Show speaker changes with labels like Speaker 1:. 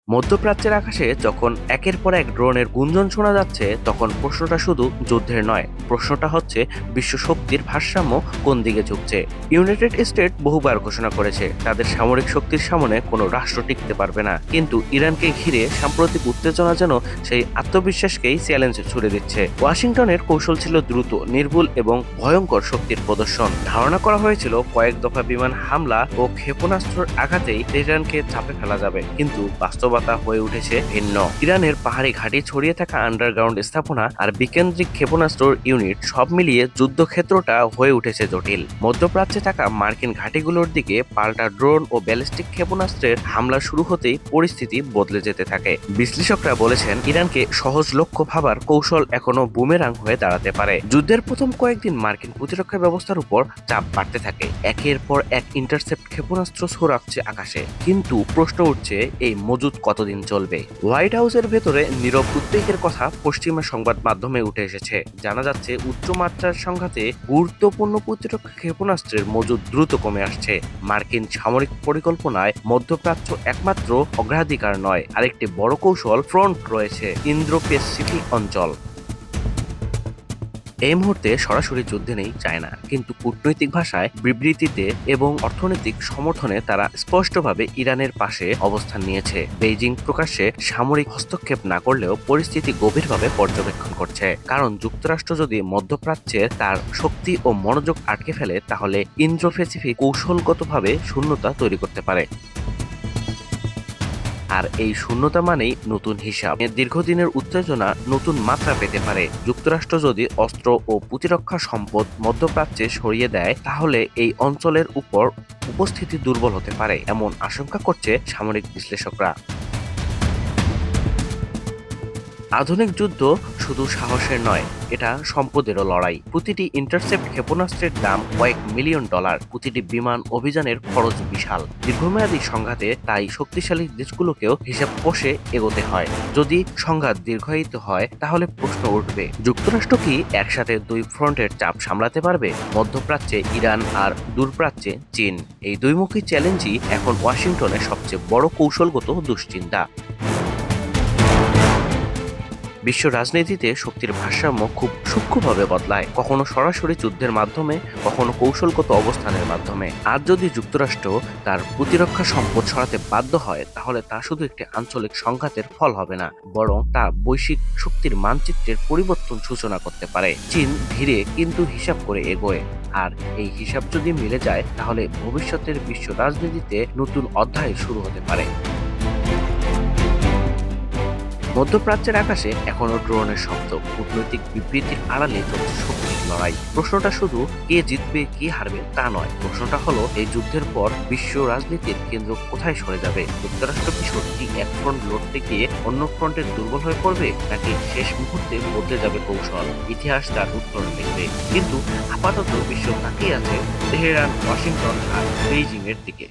Speaker 1: মধ্যপ্রাচ্যের আকাশে যখন একের পর এক ড্রোনের গুঞ্জন শোনা যাচ্ছে, তখন প্রশ্নটা শুধু যুদ্ধের নয়, প্রশ্নটা হচ্ছে বিশ্ব শক্তির ভারসাম্য কোন দিকে ঝুঁকছে। ইউনাইটেড স্টেট বহুবার ঘোষণা করেছে তাদের সামরিক শক্তির সামনে কোনো রাষ্ট্র টিকতে পারবে না, কিন্তু ইরানকে ঘিরে সাম্প্রতিক উত্তেজনা যেন সেই আত্মবিশ্বাসকেই চ্যালেঞ্জ ছুড়ে দিচ্ছে। ওয়াশিংটনের কৌশল ছিল দ্রুত, নির্ভুল এবং ভয়ঙ্কর শক্তির প্রদর্শন। ধারণা করা হয়েছিল কয়েক দফা বিমান হামলা ও ক্ষেপণাস্ত্রের আঘাতেই তেহরানকে চাপে ফেলা যাবে, কিন্তু বাস্তবতা হয়ে উঠেছে ভিন্ন। ইরানের পাহাড়ি ঘাঁটি ছড়িয়ে থাকা আন্ডারগ্রাউন্ড স্থাপনা আর বিকেন্দ্রিক ক্ষেপণাস্ত্র ইউনিট সব মিলিয়ে যুদ্ধক্ষেত্রটা হয়ে উঠেছে জটিল। মধ্যপ্রাচ্যে থাকা মার্কিন ঘাঁটিগুলোর দিকে পাল্টা ড্রোন ও ব্যালিস্টিক ক্ষেপণাস্ত্রের হামলা শুরু হতেই পরিস্থিতি বদলে যেতে থাকে। বিশ্লেষকরা বলেছেন ইরানকে সহজ লক্ষ্য ভাবার কৌশল এখনো বুমেরাং হয়ে দাঁড়াতে পারে। যুদ্ধের প্রথম কয়েকদিন মার্কিন প্রতিরক্ষা ব্যবস্থার উপর চাপ বাড়তে থাকে, একের পর এক ইন্টারসেপ্ট ক্ষেপণাস্ত্র ছোড়াচ্ছে আকাশে। কিন্তু প্রশ্ন উঠছে, এই মজুদ কতদিন চলবে? হোয়াইট হাউসের ভেতরে নীরব উদ্বেগের কথা পশ্চিমা সংবাদ মাধ্যমে উঠে এসেছে। জানা যাচ্ছে উচ্চমাত্রার সংঘাতে গুরুত্বপূর্ণ প্রতিরক্ষা ক্ষেপণাস্ত্রের মজুদ দ্রুত কমে আসছে। মার্কিন সামরিক পরিকল্পনায় মধ্যপ্রাচ্য একমাত্র অগ্রাধিকার নয়, আরেকটি বড় কৌশল ফ্রন্ট রয়েছে, ইন্দো প্যাসিফিক অঞ্চল। এই মুহূর্তে সরাসরি যুদ্ধে নেই চায়না, কিন্তু কূটনৈতিক ভাষায়, বিবৃতিতে এবং অর্থনৈতিক সমর্থনে তারা স্পষ্টভাবে ইরানের পাশে অবস্থান নিয়েছে। বেইজিং প্রকাশ্যে সামরিক হস্তক্ষেপ না করলেও পরিস্থিতি গভীরভাবে পর্যবেক্ষণ করছে, কারণ যুক্তরাষ্ট্র যদি মধ্যপ্রাচ্যে তার শক্তি ও মনোযোগ আটকে ফেলে, তাহলে ইন্দো প্যাসিফিক কৌশলগতভাবে শূন্যতা তৈরি করতে পারে। আর এই শূন্যতা মানেই নতুন হিসাব। দীর্ঘদিনের উত্তেজনা নতুন মাত্রা পেতে পারে। যুক্তরাষ্ট্র যদি অস্ত্র ও প্রতিরক্ষা সম্পদ মধ্যপ্রাচ্যে সরিয়ে দেয়, তাহলে এই অঞ্চলের উপর উপস্থিতি দুর্বল হতে পারে, এমন আশঙ্কা করছে সামরিক বিশ্লেষকরা। আধুনিক যুদ্ধ শুধু সাহসের নয়, এটা সম্পদেরও লড়াই। প্রতিটি ইন্টারসেপ্ট ক্ষেপণাস্ত্রের দাম কয়েক মিলিয়ন ডলার, প্রতিটি বিমান অভিযানের খরচ বিশাল। দীর্ঘমেয়াদী সংঘাতে তাই শক্তিশালী দেশগুলোকেও হিসাব কষে এগোতে হয়। যদি সংঘাত দীর্ঘায়িত হয়, তাহলে প্রশ্ন উঠবে, যুক্তরাষ্ট্র কি একসাথে দুই ফ্রন্টের চাপ সামলাতে পারবে? মধ্যপ্রাচ্যে ইরান আর দূরপ্রাচ্যে চীন, এই দুইমুখী চ্যালেঞ্জই এখন ওয়াশিংটনের সবচেয়ে বড় কৌশলগত দুশ্চিন্তা। বিশ্ব রাজনীতিতে শক্তির ভারসাম্য খুব সূক্ষ্মভাবে বদলায়, কখনো সরাসরি যুদ্ধের মাধ্যমে, কখনো কৌশলগত অবস্থানের মাধ্যমে। আর যদি যুক্তরাষ্ট্র তার প্রতিরক্ষা সম্পদ সরাতে বাধ্য হয়, তাহলে তা শুধু একটি আঞ্চলিক সংঘাতের ফল হবে না, বরং তা বৈশ্বিক শক্তির মানচিত্রের পরিবর্তন সূচনা করতে পারে। চীন ধীরে কিন্তু হিসাব করে এগোয়, আর এই হিসাব যদি মিলে যায়, তাহলে ভবিষ্যতের বিশ্ব রাজনীতিতে নতুন অধ্যায় শুরু হতে পারে। মধ্যপ্রাচ্যের আকাশে এখনো ড্রোনের শব্দ, কূটনৈতিক বিবৃতির আড়ালে চলছে শক্তির লড়াই। প্রশ্নটা শুধু কে জিতবে কে হারবে তা নয়, প্রশ্নটা হলো এই যুদ্ধের পর বিশ্ব রাজনীতির কেন্দ্র কোথায় সরে যাবে? যুক্তরাষ্ট্র কি সত্যি এক ফ্রন্ট লড়তে গিয়ে অন্য ফ্রন্টে দুর্বল হয়ে পড়বে, নাকি শেষ মুহূর্তে বদলে যাবে কৌশল? ইতিহাস তার উত্তর লিখবে, কিন্তু আপাতত বিশ্ব তাকিয়ে আছে তেহরান, ওয়াশিংটন আর বেইজিং এর দিকে।